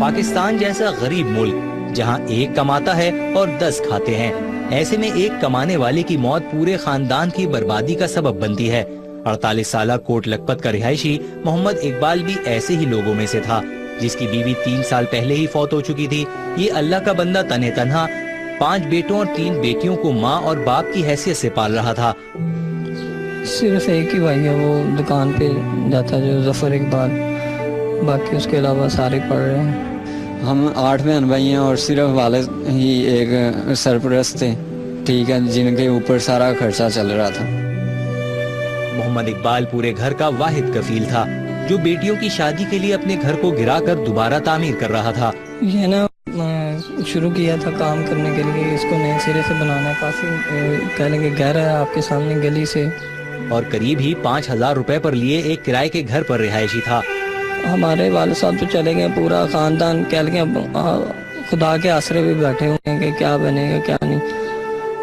پاکستان جیسا غریب ملک جہاں ایک کماتا ہے اور 10 کھاتے ہیں، ایسے میں ایک کمانے والے کی موت پورے خاندان کی بربادی کا سبب بنتی ہے۔ 48 سالہ کوٹ لکھپت کا رہائشی محمد اقبال بھی ایسے ہی لوگوں میں سے تھا، جس کی بیوی 3 سال پہلے ہی فوت ہو چکی تھی۔ یہ اللہ کا بندہ تنہا تنہا 5 بیٹوں اور 3 بیٹیوں کو ماں اور باپ کی حیثیت سے پال رہا تھا۔ صرف ایک ہی بھائی ہے، وہ دکان پہ جاتا ہے، جو ظفر اقبال، باقی اس کے علاوہ سارے پڑھ رہے ہیں۔ ہم 8 بہن بھائی ہیں اور صرف والد ہی ایک سرپرست تھے، ٹھیک ہے، جن کے اوپر سارا خرچہ چل رہا تھا۔ محمد اقبال پورے گھر کا واحد کفیل تھا، جو بیٹیوں کی شادی کے لیے اپنے گھر کو گرا کر دوبارہ تعمیر کر رہا تھا۔ یہ نا شروع کیا تھا کام کرنے کے لیے، اس کو نئے سرے سے بنانا، کافی کہہ لیں کہ گہرا ہے آپ کے سامنے گلی سے، اور قریب ہی 5000 روپے پر لیے ایک کرائے کے گھر پر رہائشی تھا۔ ہمارے والد صاحب تو چلے گئے، پورا خاندان کہہ لیں خدا کے آسرے بھی بیٹھے ہوئے ہیں کہ کیا بنے گا کیا نہیں۔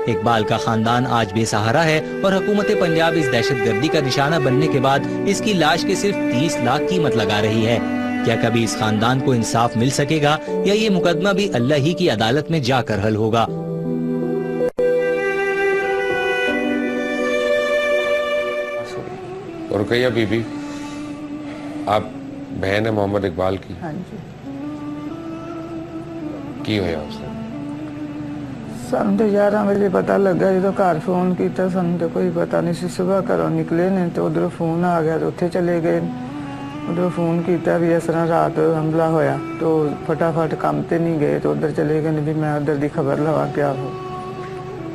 اقبال کا خاندان آج بے سہارا ہے اور حکومت پنجاب اس دہشت گردی کا نشانہ بننے کے بعد اس کی لاش کے صرف 30 لاکھ قیمت لگا رہی ہے۔ کیا کبھی اس خاندان کو انصاف مل سکے گا یا یہ مقدمہ بھی اللہ ہی کی عدالت میں جا کر حل ہوگا؟ رقیہ بی بی، آپ بہن ہے محمد اقبال کی؟ ہاں جی۔ کی ہویا اس نے؟ سن تو 11 بجے پتا لگا، جدو گھر فون کیتا سن تو کوئی پتا نہیں سی۔ صبح گھروں نکلے نے تو ادھر فون آ گیا تو اتنے چلے گئے، ادھر فون کیتا بھی اس طرح رات حملہ ہویا تو فٹافٹ کام تے نہیں گئے تو ادھر چلے گئے بھی میں ادھر دی خبر لوا کیا ہو۔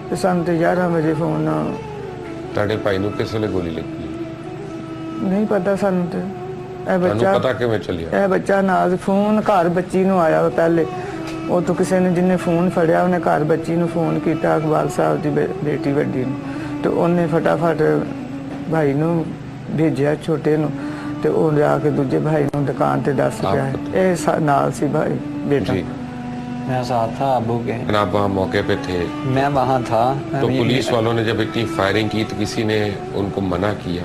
تو سن تو 11 بجے فون تاڑے بھائی نو کس ویلے گولی لگی؟ نہیں پتا سن تو پتا کہ میں چلی اے بچہ ناز فون گھر بچی نو آیا پہلے، وہ تو کسی نے جن نے فون فڑیا انہیں گھر بچی نو فون کیتا اقبال صاحب دی بیٹی وڈی نو، تو انہیں فٹافٹ بھائی نو بھیجیا چھوٹے نو، تو وہ جا کے دوجے بھائی نو دکان تے دس پیا ہے اے نال سی بھائی بیٹا۔ میں ساتھ تھا ابو کے۔ آپ وہاں موقع پہ تھے؟ میں وہاں تھا۔ تو پولیس والوں نے جب اتنی فائرنگ کی تو کسی نے ان کو منع کیا؟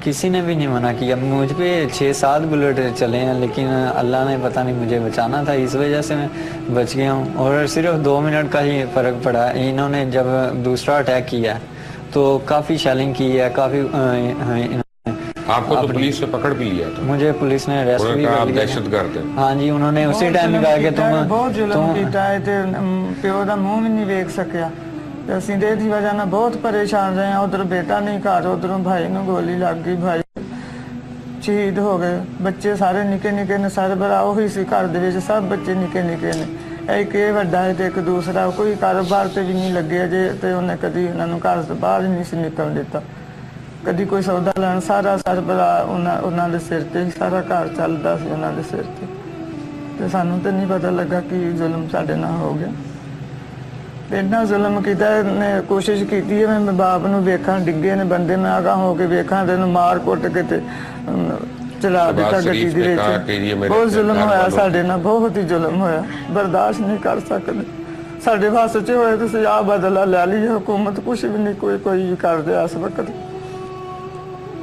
کسی نے بھی نہیں منع کیا، مجھ پہ 6-7 بلٹ چلے ہیں، لیکن اللہ نے پتہ نہیں مجھے بچانا تھا، اس وجہ سے میں بچ گیا ہوں۔ اور صرف 2 منٹ کا ہی فرق پڑا۔ انہوں نے جب دوسرا اٹیک کیا تو کافی شیلنگ کی ہے، کافی آپ کو تو پولیس نے پکڑ بھی لیا تھا؟ مجھے پولیس نے ریسٹ بھی کر لیا۔ دہشت گرد ہے؟ ہاں جی، انہوں نے اسی ٹائم کہا کہ تم بہت ظلم کیتا ہے تے پیو دا منہ بھی نہیں ویکھ سکیا، تے اسی دے دی وجہ نال بہت پریشان رہے ہیں۔ ادھر بیٹا نہیں گھر، ادھروں بھائی نو گولی لگ گئی، بھائی شہید ہو گئے، بچے سارے نکے نکے نے، سربراہ وہی سی گھر دے وچ سب بچے نکے نکے نے، ایک یہ وڈا ہے تے ایک دوسرا، کوئی کاروبار تے بھی نہیں لگے جے، تے انہیں کدی انہاں نوں گھر تو باہر نہیں سی نکلن دیتا، کدی کوئی سودا لین، سارا سربراہ انہاں دے سر تے، سارا گھر چلدا سی انہاں دے سر تے، تے سانوں تے نہیں پتہ لگا کہ ظلم ساڈے نال ہو گیا۔ اتنا ظلم کیتا نے، کوشش کیتی ہے میں باپ نو ویکھاں، ڈگے نے بندے، میں آگاہ ہو کے ویکھاں تے مار کٹ کے تے چلا دیتا گڈی دے وچ۔ بہت ظلم ہویا ساڈے نال، بہت ہی ظلم ہویا، برداشت نہیں کر سکدے۔ ساڈے واسطے چ ہوئے تے سزا بدلا لے لی، حکومت کچھ بھی نہیں کوئی کر دے اس وقت۔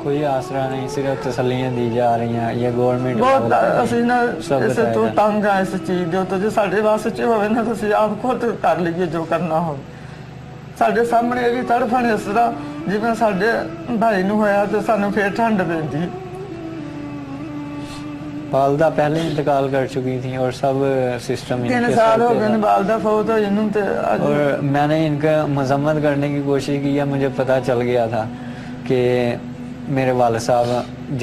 کوئی آسرا نہیں، صرف تسلیاں دی جا رہی ہیں، یہ گورنمنٹ بہت اسی نا اس تو تنگ آ اس چیز دے تو جو ساڈے واسطے ہوئے نا تو آپ خود کر لیے جو کرنا ہو۔ ساڈے سامنے بھی تڑفن اس طرح جویں ساڈے بھائی نو ہویا تو سانوں پھر ٹھنڈ پیندی۔ والدہ پہلے انتقال کر چکی تھی اور سب سسٹم 3 سال ہو گئے والدہ فوت ہوئی نوں تے، اور میں نے ان کا مذمت کرنے کی کوشش کی ہے، مجھے پتہ چل گیا تھا کہ میرے والد صاحب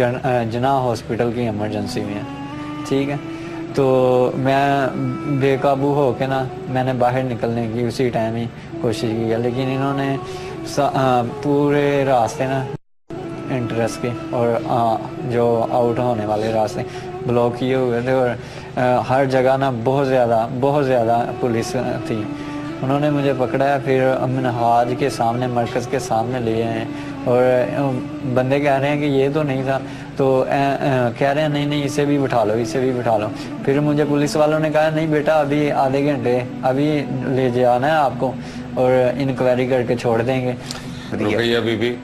جناح ہاسپٹل کی ایمرجنسی میں ہیں، ٹھیک ہے، تو میں بے قابو ہو کے نا میں نے باہر نکلنے کی اسی ٹائم ہی کوشش کی ہے، لیکن انہوں نے پورے راستے نا انٹرس کے اور جو آؤٹ ہونے والے راستے بلاک کیے ہوئے تھے، اور ہر جگہ نا بہت زیادہ پولیس تھی۔ انہوں نے مجھے پکڑا ہے، پھر منہاج کے سامنے، مرکز کے سامنے لے آئے، اور بندے کہہ رہے ہیں کہ یہ تو نہیں تھا، تو کہہ رہے ہیں نہیں اسے بھی بٹھا لو۔ پھر مجھے پولیس والوں نے کہا نہیں بیٹا ابھی آدھے گھنٹے ابھی لے جانا ہے آپ کو اور انکوائری کر کے چھوڑ دیں گے۔ رقیہ بی بی،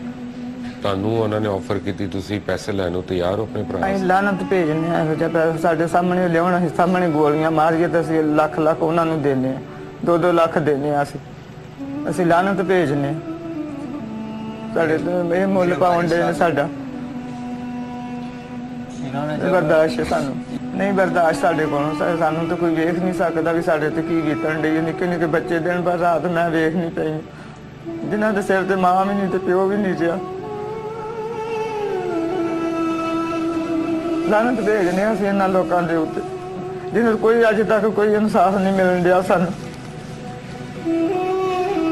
ਤੁਹਾਨੂੰ ਉਹਨਾਂ ਨੇ ਆਫਰ ਕੀਤੀ, ਤੁਸੀਂ ਪੈਸੇ ਲੈਣ ਨੂੰ ਤਿਆਰ ਹੋ ਆਪਣੇ ਭਰਾ ਅਸੀਂ ਲਾਨਤ ਭੇਜਨੇ ਆ ਇਹੋ ਜਿਹਾ ਪੈਸਾ ਸਾਡੇ ਸਾਹਮਣੇ ਲਿਆਉਣ, ਅਸੀਂ ਸਾਹਮਣੇ ਗੋਲੀਆਂ ਮਾਰੀਏ ਤਾਂ ਅਸੀਂ ਲੱਖ ਲੱਖ ਉਹਨਾਂ ਨੂੰ ਦੇਣੇ ਆ, 2-2 ਲੱਖ ਦੇਣੇ ਆ ਅਸੀਂ ਲਾਨਤ ਭੇਜਨੇ ਸਾਡੇ ਤੋਂ ਇਹ ਮੁੱਲ ਪਾਉਣ ਦੇ ਨੇ ਸਾਡਾ ਬਰਦਾਸ਼ਤ ਹੈ ਸਾਨੂੰ ਨਹੀਂ, ਬਰਦਾਸ਼ਤ ਸਾਡੇ ਕੋਲੋਂ ਸਾਨੂੰ ਤਾਂ ਕੋਈ ਵੇਖ ਨਹੀਂ ਸਕਦਾ ਵੀ ਸਾਡੇ ਤੇ ਕੀ ਬੀਤਣ ਡਈ। ਨਿੱਕੇ ਨਿੱਕੇ ਬੱਚੇ ਦਿਨ ਭਰ ਰਾਤ ਮੈਂ ਵੇਖ ਨਹੀਂ ਪਈ, ਜਿਨ੍ਹਾਂ ਦੇ ਸਿਰ ਤੇ ਮਾਂ ਵੀ ਨਹੀਂ ਤੇ ਪਿਓ ਵੀ ਨਹੀਂ ਜਿਆ। ਲਾਨਤ ਭੇਜਨੇ ਆ ਅਸੀਂ ਇਹਨਾਂ ਲੋਕਾਂ ਦੇ ਉੱਤੇ, ਜਿਹਨਾਂ ਨੂੰ ਕੋਈ ਅੱਜ ਤੱਕ ਕੋਈ ਇਨਸਾਫ ਨਹੀਂ ਮਿਲਣ ਡਿਆ ਸਾਨੂੰ।